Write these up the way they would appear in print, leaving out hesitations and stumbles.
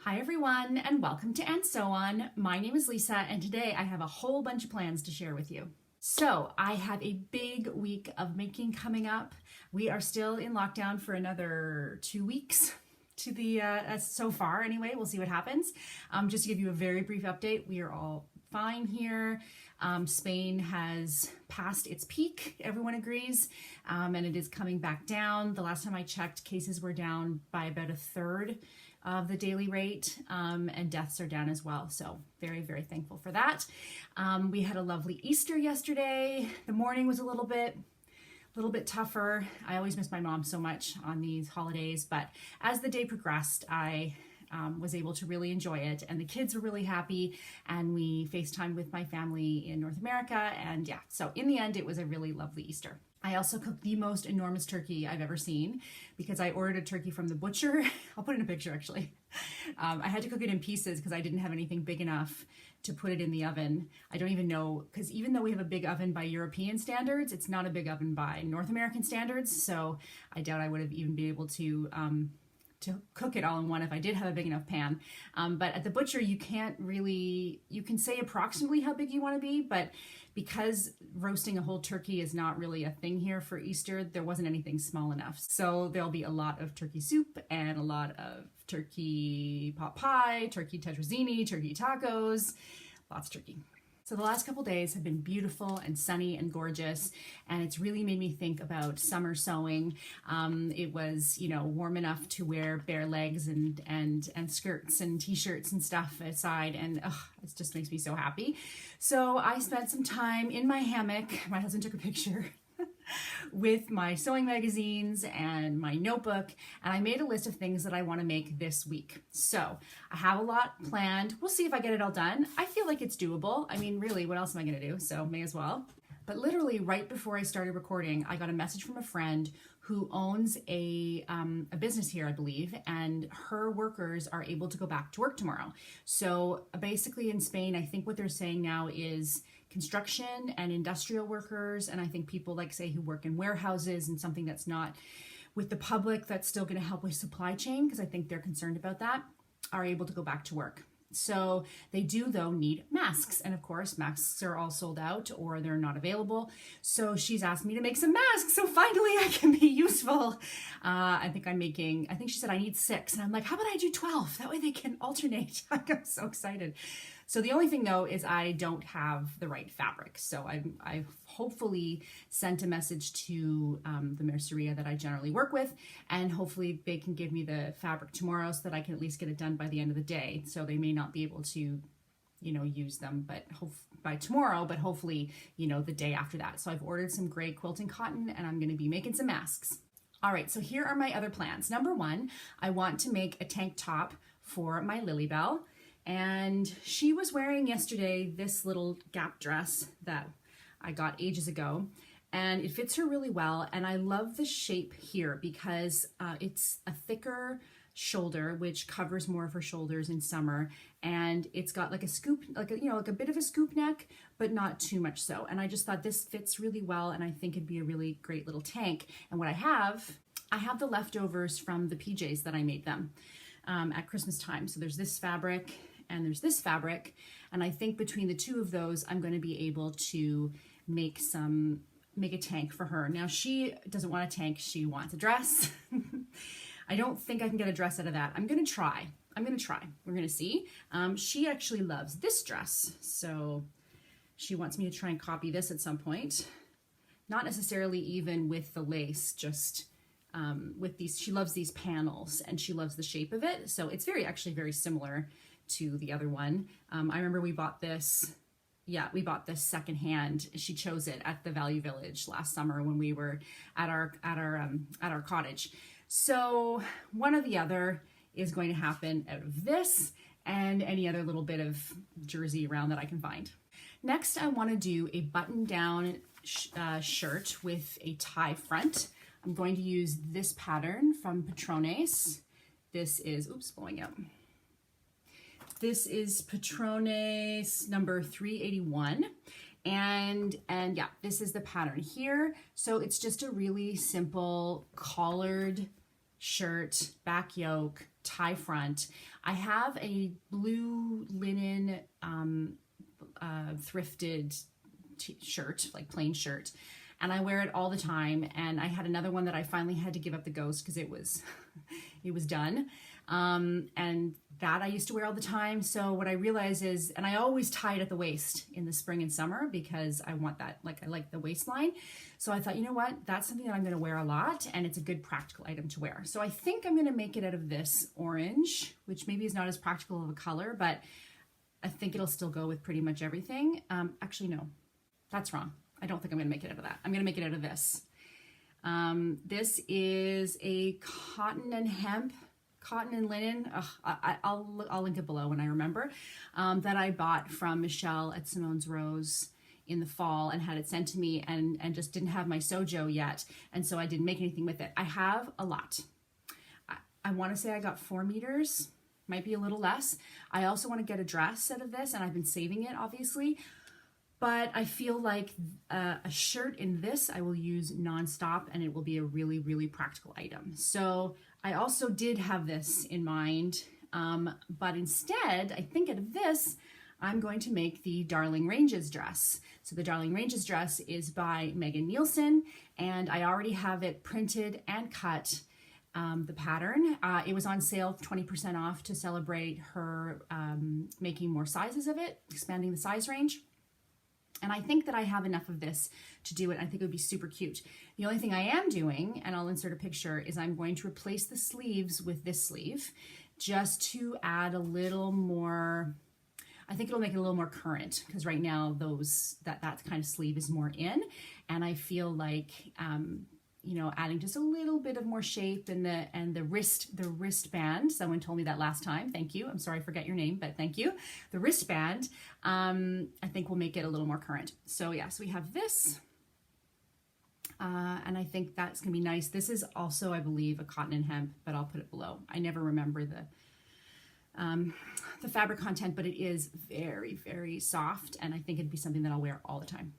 Hi everyone, and welcome to And So On. My name is Lisa, and today I have a whole bunch of plans to share with you. So I have a big week of making coming up. We are still in lockdown for another 2 weeks to the so far anyway. We'll see what happens. Just to give you a very brief update, we are all fine here. Spain has passed its peak, everyone agrees, and it is coming back down. The last time I checked, cases were down by about a third of the daily rate, and deaths are down as well. So very, very thankful for that. We had a lovely Easter yesterday. The morning was a little bit tougher. I always miss my mom so much on these holidays, but as the day progressed, I was able to really enjoy it, and the kids were really happy, and we FaceTimed with my family in North America, and yeah, so in the end, it was a really lovely Easter. I also cooked the most enormous turkey I've ever seen because I ordered a turkey from the butcher. I'll put in a picture actually. I had to cook it in pieces because I didn't have anything big enough to put it in the oven. I don't even know, because even though we have a big oven by European standards, it's not a big oven by North American standards. So I doubt I would have even been able to cook it all in one if I did have a big enough pan. But at the butcher, you can say approximately how big you want to be, but because roasting a whole turkey is not really a thing here for Easter, there wasn't anything small enough. So there'll be a lot of turkey soup and a lot of turkey pot pie, turkey tetrazzini, turkey tacos, lots of turkey. So the last couple days have been beautiful and sunny and gorgeous, and it's really made me think about summer sewing. It was, warm enough to wear bare legs and skirts and t-shirts and stuff aside, and it just makes me so happy. So I spent some time in my hammock. My husband took a picture with my sewing magazines and my notebook, and I made a list of things that I want to make this week. So I have a lot planned. We'll see if I get it all done. I feel like it's doable. I mean, really, what else am I going to do? So may as well. But literally right before I started recording, I got a message from a friend who owns a business here, I believe, and her workers are able to go back to work tomorrow. So basically in Spain, I think what they're saying now is construction and industrial workers, and I think people like say who work in warehouses and something that's not with the public that's still going to help with supply chain, because I think they're concerned about that, are able to go back to work. So they do, though, need masks. And of course, masks are all sold out or they're not available. So she's asked me to make some masks. So finally I can be useful. I think she said I need 6. And I'm like, how about I do 12? That way they can alternate. I'm so excited. So the only thing, though, is I don't have the right fabric. So I've hopefully sent a message to the merceria that I generally work with, and hopefully they can give me the fabric tomorrow so that I can at least get it done by the end of the day. So they may not be able to, use them by tomorrow, but hopefully, the day after that. So I've ordered some gray quilting cotton, and I'm going to be making some masks. All right, so here are my other plans. Number 1, I want to make a tank top for my Lilybell. And she was wearing yesterday this little Gap dress that I got ages ago, and it fits her really well. And I love the shape here because it's a thicker shoulder, which covers more of her shoulders in summer, and it's got like a scoop, like a bit of a scoop neck, but not too much so. And I just thought this fits really well, and I think it'd be a really great little tank. And what I have the leftovers from the PJs that I made them at Christmas time. So there's this fabric and there's this fabric, and I think between the two of those, I'm going to be able to make a tank for her. Now, she doesn't want a tank, she wants a dress. I don't think I can get a dress out of that. I'm going to try. We're going to see. She actually loves this dress, so she wants me to try and copy this at some point. Not necessarily even with the lace, just with these. She loves these panels, and she loves the shape of it, so it's actually very similar to the other one. I remember we bought this secondhand. She chose it at the Value Village last summer when we were at our cottage. So one or the other is going to happen out of this and any other little bit of jersey around that I can find. Next, I want to do a button-down shirt with a tie front. I'm going to use this pattern from Patrones. This is, blowing up. This is Patrones number 381. And yeah, this is the pattern here. So it's just a really simple collared shirt, back yoke, tie front. I have a blue linen thrifted shirt, like plain shirt, and I wear it all the time. And I had another one that I finally had to give up the ghost because it was done. And that I used to wear all the time. So what I realized is, and I always tie it at the waist in the spring and summer because I want that, like I like the waistline. So I thought, you know what, that's something that I'm going to wear a lot, and it's a good practical item to wear. So I think I'm going to make it out of this orange, which maybe is not as practical of a color, but I think it'll still go with pretty much everything. Actually, no, that's wrong. I don't think I'm going to make it out of that. I'm going to make it out of this. This is a cotton and linen, I'll link it below when I remember, that I bought from Michelle at Simone's Rose in the fall and had it sent to me, and just didn't have my sojo yet. And so I didn't make anything with it. I have a lot. I want to say I got 4 meters, might be a little less. I also want to get a dress out of this, and I've been saving it obviously. But I feel like a shirt in this I will use nonstop, and it will be a really, really practical item. So I also did have this in mind, but instead, I think out of this, I'm going to make the Darling Ranges dress. So the Darling Ranges dress is by Nielsen, and I already have it printed and cut, the pattern. It was on sale 20% off to celebrate her making more sizes of it, expanding the size range. And I think that I have enough of this to do it. I think it would be super cute. The only thing I am doing, and I'll insert a picture, is I'm going to replace the sleeves with this sleeve just to add a little more, I think it'll make it a little more current, because right now that kind of sleeve is more in. And I feel like, you know, adding just a little bit of more shape, and the wristband. Someone told me that last time. Thank you. I'm sorry I forget your name, but thank you. The wristband, I think will make it a little more current. So yeah, so we have this, and I think that's gonna be nice. This is also, I believe, a cotton and hemp, but I'll put it below. I never remember the fabric content, but it is very, very soft, and I think it'd be something that I'll wear all the time.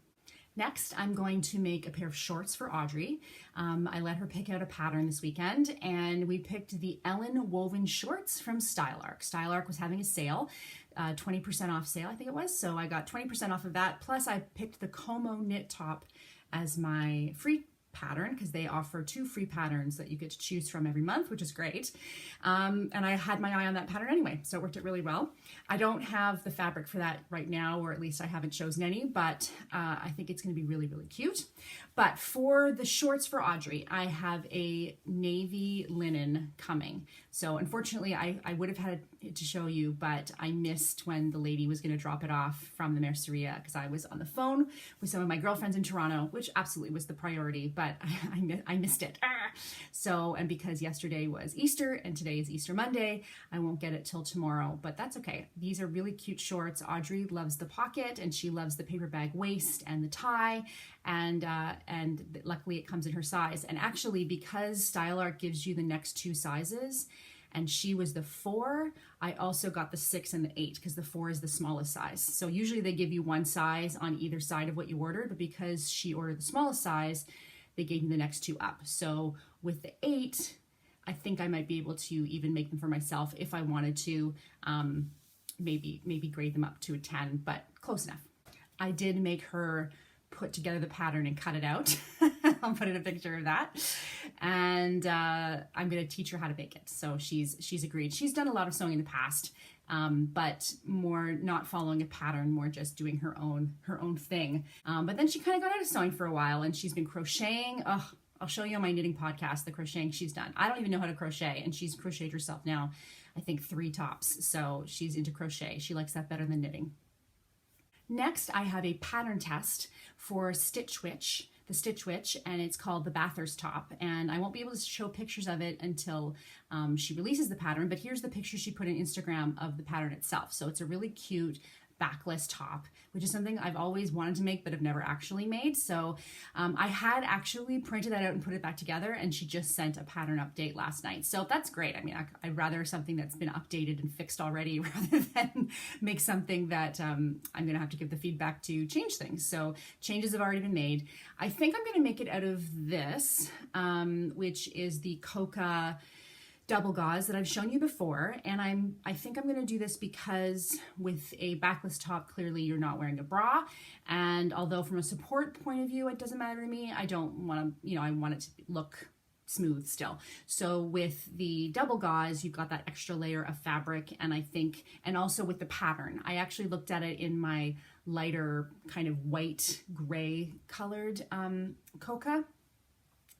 Next, I'm going to make a pair of shorts for Audrey. I let her pick out a pattern this weekend, and we picked the Ellen woven shorts from Style Arc. Style Arc was having a sale, 20% off sale, I think it was. So I got 20% off of that. Plus I picked the Como knit top as my free pattern, because they offer 2 free patterns that you get to choose from every month, which is great. And I had my eye on that pattern anyway, so it worked out really well. I don't have the fabric for that right now, or at least I haven't chosen any, but I think it's going to be really, really cute. But for the shorts for Audrey, I have a navy linen coming. So unfortunately, I would have had it to show you, but I missed when the lady was going to drop it off from the merceria, because I was on the phone with some of my girlfriends in Toronto, which absolutely was the priority, but I missed it. So, and because yesterday was Easter and today is Easter Monday, I won't get it till tomorrow, but that's okay. These are really cute shorts. Audrey loves the pocket, and she loves the paper bag waist and the tie, and luckily it comes in her size. And actually, because Style Art gives you the next 2 sizes, and she was the 4, I also got the 6 and the 8, because the 4 is the smallest size. So usually they give you 1 size on either side of what you ordered, but because she ordered the smallest size, they gave me the next 2 up. So with the 8, I think I might be able to even make them for myself if I wanted to, maybe grade them up to a 10, but close enough. I did make her put together the pattern and cut it out. I'll put in a picture of that. And I'm gonna teach her how to bake it. So she's agreed. She's done a lot of sewing in the past, but more not following a pattern, more just doing her own thing. But then she kind of got out of sewing for a while, and she's been crocheting. Oh, I'll show you on my knitting podcast the crocheting she's done. I don't even know how to crochet, and she's crocheted herself now, I think 3 tops. So she's into crochet. She likes that better than knitting. Next, I have a pattern test for Stitch Witch, the Stitch Witch, and it's called the Bathurst top. And I won't be able to show pictures of it until she releases the pattern, but here's the picture she put on Instagram of the pattern itself. So it's a really cute backless top, which is something I've always wanted to make but have never actually made. So I had actually printed that out and put it back together, and she just sent a pattern update last night. So that's great. I mean, I'd rather something that's been updated and fixed already rather than make something that I'm gonna have to give the feedback to change things. So changes have already been made. I think I'm gonna make it out of this, which is the Coca double gauze that I've shown you before, and I think I'm going to do this because with a backless top, clearly you're not wearing a bra, and although from a support point of view it doesn't matter to me, I don't want to, I want it to look smooth still. So with the double gauze, you've got that extra layer of fabric, and I think, and also with the pattern, I actually looked at it in my lighter kind of white gray colored coca,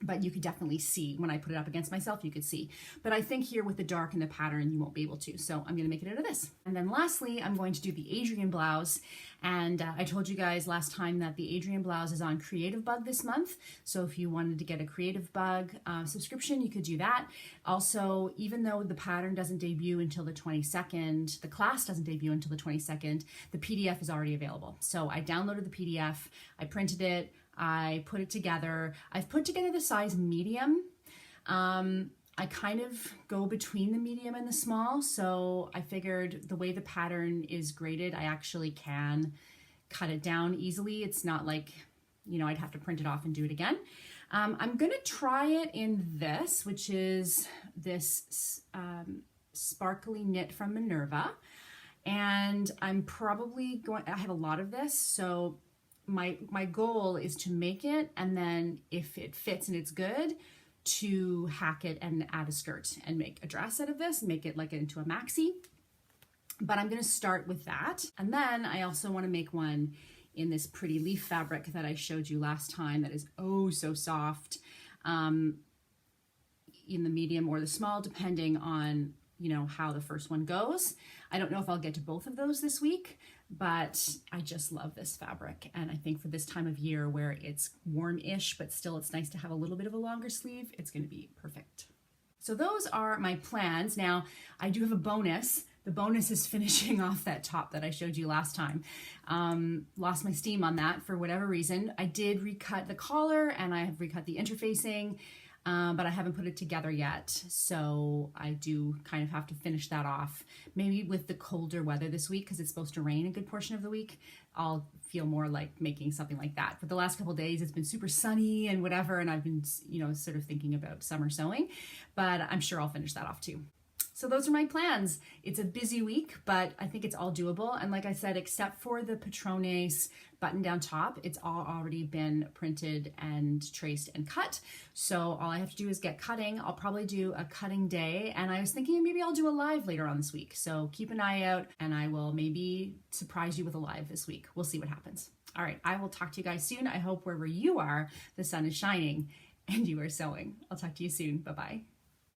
but you could definitely see when I put it up against myself, you could see. But I think here with the dark and the pattern, you won't be able to. So I'm gonna make it out of this. And then lastly, I'm going to do the Adrienne blouse. And I told you guys last time that the Adrienne blouse is on Creative Bug this month. So if you wanted to get a Creative Bug subscription, you could do that. Also, even though the pattern doesn't debut until the 22nd, the class doesn't debut until the 22nd, the PDF is already available. So I downloaded the PDF, I printed it, I put it together. I've put together the size medium. I kind of go between the medium and the small, so I figured the way the pattern is graded, I actually can cut it down easily. It's not like, I'd have to print it off and do it again. I'm gonna try it in this, which is this sparkly knit from Minerva. And I'm probably I have a lot of this, so my goal is to make it, and then if it fits and it's good, to hack it and add a skirt and make a dress out of this and make it like into a maxi. But I'm going to start with that. And then I also want to make one in this pretty leaf fabric that I showed you last time that is oh so soft, in the medium or the small, depending on how the first one goes. I don't know if I'll get to both of those this week, but I just love this fabric. And I think for this time of year where it's warm-ish, but still it's nice to have a little bit of a longer sleeve, it's gonna be perfect. So those are my plans. Now, I do have a bonus. The bonus is finishing off that top that I showed you last time. Lost my steam on that for whatever reason. I did recut the collar and I have recut the interfacing, but I haven't put it together yet. So I do kind of have to finish that off. Maybe with the colder weather this week, because it's supposed to rain a good portion of the week, I'll feel more like making something like that. For the last couple of days, it's been super sunny and whatever, and I've been, sort of thinking about summer sewing, but I'm sure I'll finish that off too. So those are my plans. It's a busy week, but I think it's all doable. And like I said, except for the Patrones button down top, it's all already been printed and traced and cut. So all I have to do is get cutting. I'll probably do a cutting day. And I was thinking maybe I'll do a live later on this week. So keep an eye out and I will maybe surprise you with a live this week. We'll see what happens. All right, I will talk to you guys soon. I hope wherever you are, the sun is shining and you are sewing. I'll talk to you soon. Bye-bye.